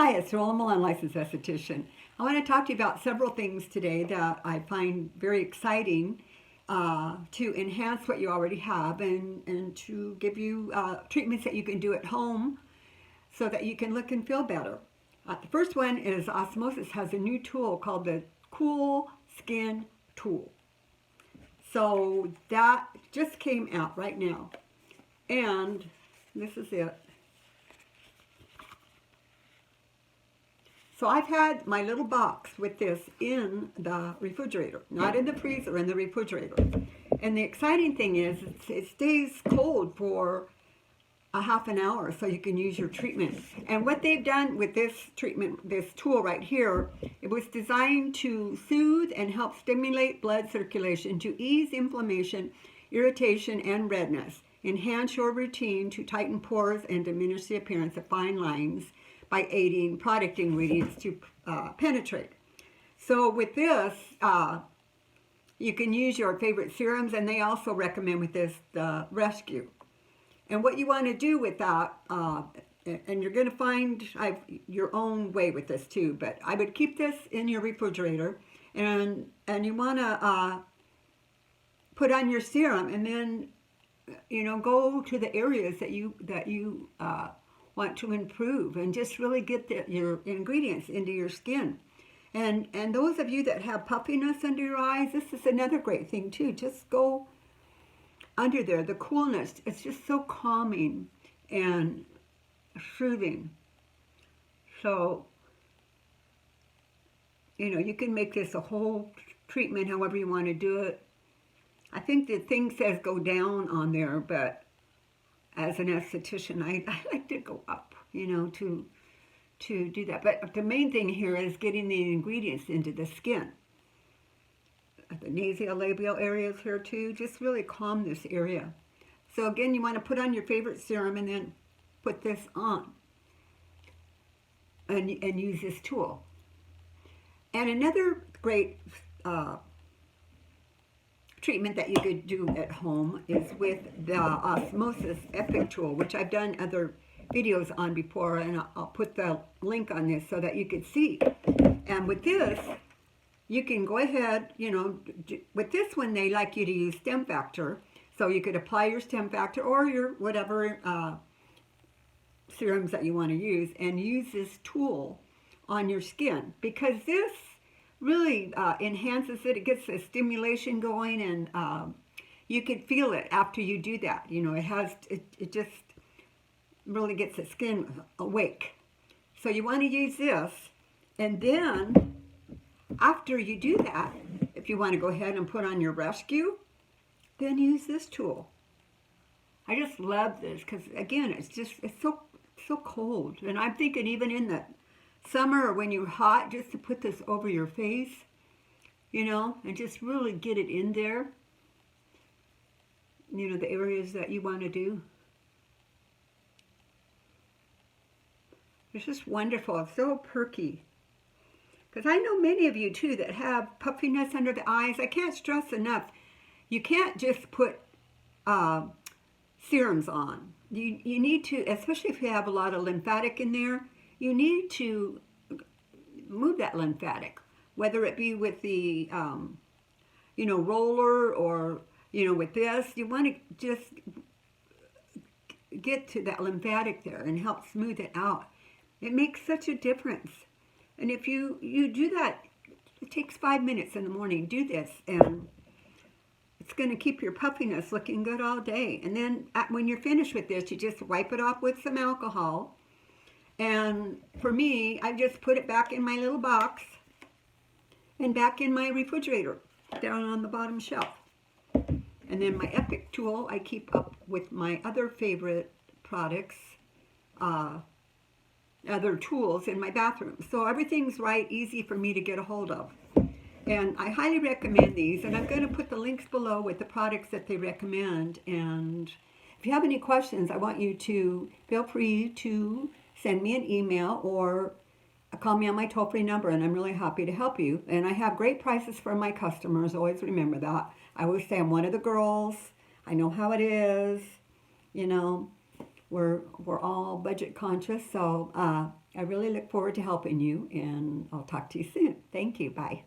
Hi, it's JoElla, Milan licensed esthetician. I want to talk to you about several things today that I find very exciting to enhance what you already have and to give you treatments that you can do at home so that you can look and feel better. The first one is Osmosis has a new tool called the Cool Skin Tool. So that just came out right now. And this is it. So I've had my little box with this in the refrigerator, not in the freezer, in the refrigerator. And the exciting thing is it stays cold for a half an hour so you can use your treatment. And what they've done with this treatment, this tool right here, it was designed to soothe and help stimulate blood circulation to ease inflammation, irritation, and redness, enhance your routine to tighten pores and diminish the appearance of fine lines by aiding product ingredients to penetrate. So with this, you can use your favorite serums, and they also recommend with this the Rescue. And what you want to do with that, and you're going to find your own way with this too, but I would keep this in your refrigerator, and you want to put on your serum, and then go to the areas that you want to improve, and just really get your ingredients into your skin. And those of you that have puffiness under your eyes, this is another great thing too. Just go under there. The coolness, it's just so calming and soothing. So, you can make this a whole treatment however you want to do it. I think the thing says go down on there, but as an esthetician, I like to go up, to do that. But the main thing here is getting the ingredients into the skin. The nasolabial areas here too, just really calm this area. So again, you want to put on your favorite serum and then put this on and use this tool. And another great treatment that you could do at home is with the Osmosis Epic tool, which I've done other videos on before, and I'll put the link on this so that you could see. And with this, you can go ahead, with this one they like you to use stem factor, so you could apply your stem factor or your whatever serums that you want to use, and use this tool on your skin, because this really enhances it. It gets the stimulation going, and you can feel it after you do that. It just really gets the skin awake. So you want to use this, and then after you do that, if you want to go ahead and put on your Rescue, then use this tool. I just love this because, again, it's so cold, and I'm thinking even in the summer or when you're hot, just to put this over your face, and just really get it in there, the areas that you want to do. It's just wonderful. It's so perky. Because I know many of you too that have puffiness under the eyes. I can't stress enough, you can't just put serums on. You need to, especially if you have a lot of lymphatic in there, you need to move that lymphatic, whether it be with the, roller or, with this. You want to just get to that lymphatic there and help smooth it out. It makes such a difference. And if you do that, it takes 5 minutes in the morning. Do this, and it's going to keep your puffiness looking good all day. And then when you're finished with this, you just wipe it off with some alcohol. And for me, I just put it back in my little box and back in my refrigerator down on the bottom shelf. And then my Epic tool, I keep up with my other favorite products, other tools in my bathroom. So everything's easy for me to get a hold of. And I highly recommend these, and I'm going to put the links below with the products that they recommend. And if you have any questions, I want you to feel free to send me an email or call me on my toll-free number, and I'm really happy to help you. And I have great prices for my customers. Always remember that. I always say I'm one of the girls. I know how it is. We're all budget conscious, so I really look forward to helping you, and I'll talk to you soon. Thank you. Bye.